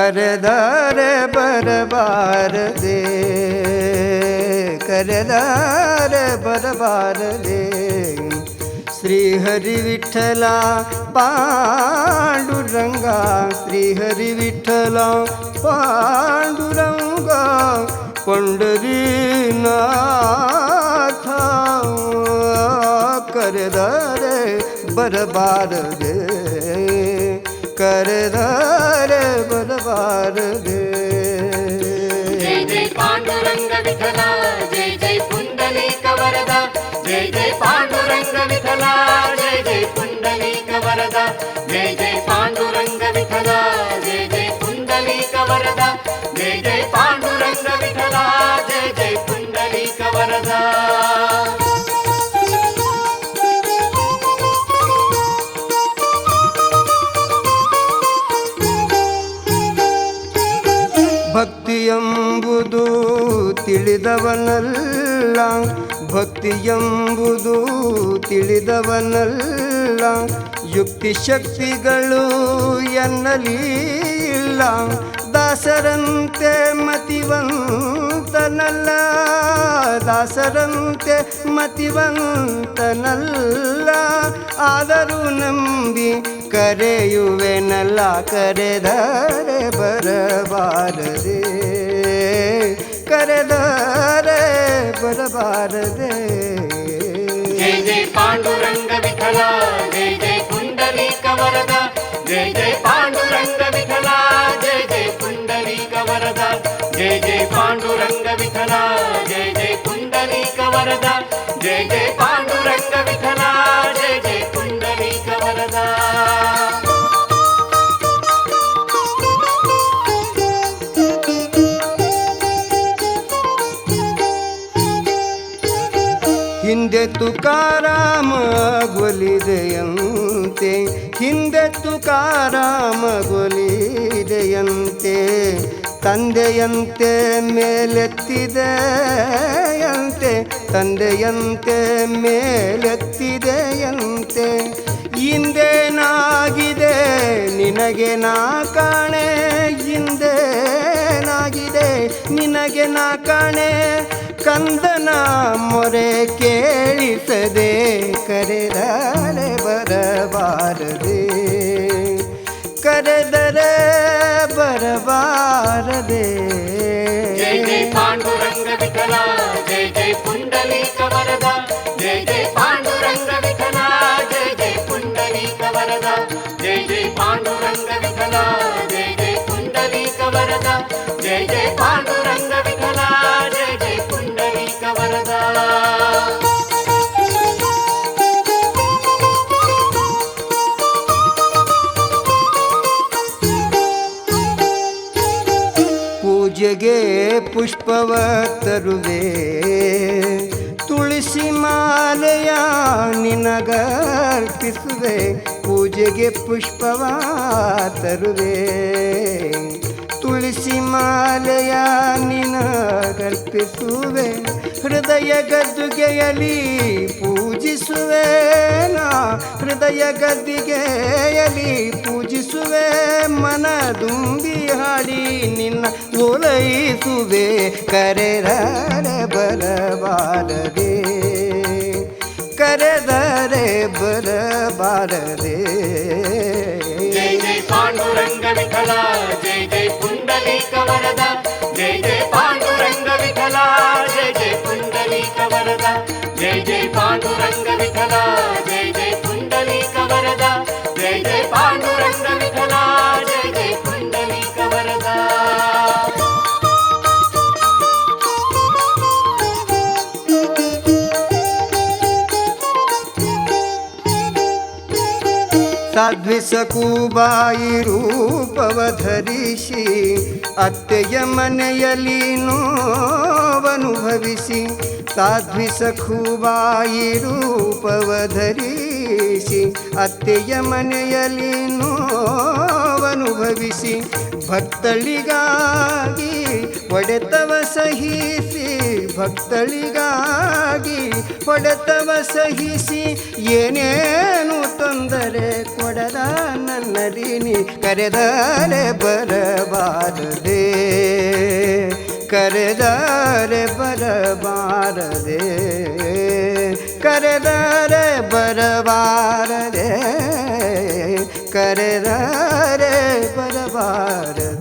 ಕರೆದರೆ ಬರಬಾರದೆ, ಕರೆದರೆ ಬರಬಾರದೆ. ಶ್ರೀಹರಿ ವಿಠಲ ಪಾಂಡುರಂಗ, ಶ್ರೀಹರಿ ವಿಠಲ ಪಾಂಡುರಂಗ, ಪಂಡರೀನಾಥ. ಕರೆದರೆ ಬರಬಾರದೆ, ಕರೆದರೆ ಬರಬಾರದೆ. ಜೈ ಜೈ ಪಾಂಡುರಂಗ ವಿಠಲ, ಜೈ ಜೈ ಪುಂಡಲೀಕ ವರದ. ಜೈ ಜೈ ಪಾಂಡುರಂಗ ವಿಠಲ, ಜೈ ಜೈ ಪುಂಡಲೀಕ ವರದ. ಜೈ ಜೈ ಪಾಂಡುರಂಗ ವಿಠಲ, ಜೈ ಜೈ ಪುಂಡಲೀಕ ವರದ. ಜೈ ಜೈ ಪಾಂಡುರಂಗ ವಿಠಲ, ಜೈ ಜೈ ಪುಂಡಲೀಕ ವರದ. ಭಕ್ತಿಯೆಂಬುದು ತಿಳಿದವನಲ್ಲ, ಭಕ್ತಿಯೆಂಬುದು ತಿಳಿದವನಲ್ಲ. ಯುಕ್ತಿ ಶಕ್ತಿಗಳು ಎನ್ನಲಿಲ್ಲ, ದಾಸರಂತೆ ಮತಿವಂತನಲ್ಲ, ದಾಸರಂತೆ ಮತಿವಂತನಲ್ಲ. ಆದರೂ ನಂಬಿ ಕರೆಯುವೆನಲ್ಲ, ಕರೆದರೆ ಬರಬಾರದೆ, ಕರೆದರೆ ಬರಬಾರದೆ. ಜೈ ಜೈ ಪಾಂಡುರಂಗ ವಿಠಲ, ಜೈ ಜೈ ಪುಂಡಲೀಕ ವರದ. ಜೈ ಜೈ ಪಾಂಡುರಂಗ ವಿಠಲ, ಜೈ ಜೈ ಪುಂಡಲೀಕ ವರದ. ಜೈ ಜೈ ಪಾಂಡುರಂಗ ವಿಠಲ, ಜೈ ಜೈ ಪುಂಡಲೀಕ ವರದ. ಜೈ ಜೈ ಪಾಂಡುರಂಗ ವಿಠಲ, ಜೈ ಜೈ ಪುಂಡಲೀಕ ವರದ. ಹಿಂದೆ ತುಕಾರಾಮ ಗೊಲಿದೆಯಂತೆ, ಹಿಂದೆ ತುಕಾರಾಮ ಗೊಲಿದೆಯಂತೆ. ತಂದೆಯಂತೆ ಮೇಲೆತ್ತಿದೆಯಂತೆ, ತಂದೆಯಂತೆ ಮೇಲೆತ್ತಿದೆಯಂತೆ. ಹಿಂದೇನಾಗಿದೆ ನಿನಗೆ ನಾ ಕಾಣೆ, ಹಿಂದೇನಾಗಿದೆ ನಿನಗೆ ನಾ ಕಾಣೆ. ಕಂದನ ಮೊರೆ ಕೇಳಿಸದೆ, ಕರೆದರೆ ಬರಬಾರದೆ, ಕರೆದರೆ ಬರಬಾರದೆ. ಜೈ ಜೈ ಪಾಂಡುರಂಗ ವಿಠಲ, ಜೈ ಜೈ ಪುಂಡಲೀಕ ವರದ. ಜೈ ಜೈ ಪಾಂಡುರಂಗ ವಿಠಲ, ಜೈ ಜೈ ಪುಂಡಲೀಕ ವರದ. ಜೈ ಜೈ ಪಾಂಡುರಂಗ ವಿಠಲ, ಜೈ ಜೈ ಪುಂಡಲೀಕ ವರದ. ಜೈ ಜೈ ಪಾಂಡುರಂಗ ವಿಠಲ, ಜೈ ಜೈ ಪುಂಡಲೀಕ ವರದ. ಪೂಜೆಗೆ ಪುಷ್ಪವ ತರುವೆ, ತುಳಸಿ ಮಾಲೆಯ ನಿನಗರ್ಪಿಸುವೆ. ಪೂಜೆಗೆ ಪುಷ್ಪವ ತರುವೆ, ತುಳಸಿ ಮಾಲೆಯ ನಿನಗರ್ಪಿಸುವೆ. ಹೃದಯ ಗದ್ದುಗೆಯಲ್ಲಿ ಪೂಜಿಸುವೆ ನಾ, ಹೃದಯ ಗದ್ದಿಗೆಯಲ್ಲಿ ಪೂಜಿಸುವೆ. ಮನದುಂಬಿ ಹಾಡಿ ನಿನ್ನ ಓಲೈಸುವೆ, ಕರೆದರೆ ಬರಬಾರದೆ, ಕರೆದರೆ ಬರಬಾರದೆ. ಜೈ ಜೈ ಪಾಂಡುರಂಗ ವಿಠಲ, ಜೈ ಜೈ ಪುಂಡಲೀಕ ವರದ. ಜೈ ಜೈ ಪಾಂಡುರಂಗ ವಿಠಲ, ಜೈ ಜೈ ಪುಂಡಲೀಕ ವರದ. ಜೈ ಜೈ ಪಾಂಡುರಂಗ ವಿಠಲ, ಜೈ ಜೈ ಪುಂಡಲೀಕ ವರದ. ಜೈ ಜೈ ಪಾಂಡುರಂಗ ವಿಠಲ, ಜೈ ಜೈ ಪುಂಡಲೀಕ ವರದ. ಸಾಧ್ವಿಸಕೂಬಾಯಿ ರೂಪವ ಧರಿಸಿ, ಅತ್ತೆಯ ಮನೆಯಲ್ಲಿ ನೋವನುಭವಿಸಿ. ಸಾಧ್ವಿಸಕೂಬಾಯಿ ರೂಪವ ಧರಿಸಿ, ಅತ್ತೆಯ ಮನೆಯಲ್ಲಿ ನೋವನುಭವಿಸಿ. ಭಕ್ತಳಿಗಾಗಿ ಹೊಡೆತವ ಸಹಿಸಿ, ಭಕ್ತಳಿಗಾಗಿ ಹೊಡೆತವ ಸಹಿಸಿ. ಏನೇನು ತೊಂದರೆ ಕೊಡದ ನನ್ನಲ್ಲಿ ನೀ ಕರೆದರೆ ಬರಬಾರದೆ ಕರೆದರೆ ಬರಬಾರದೆ ಕರೆದರೆ ಬರಬಾರದೆ ಕರೆದರೆ ಬರಬಾರದೆ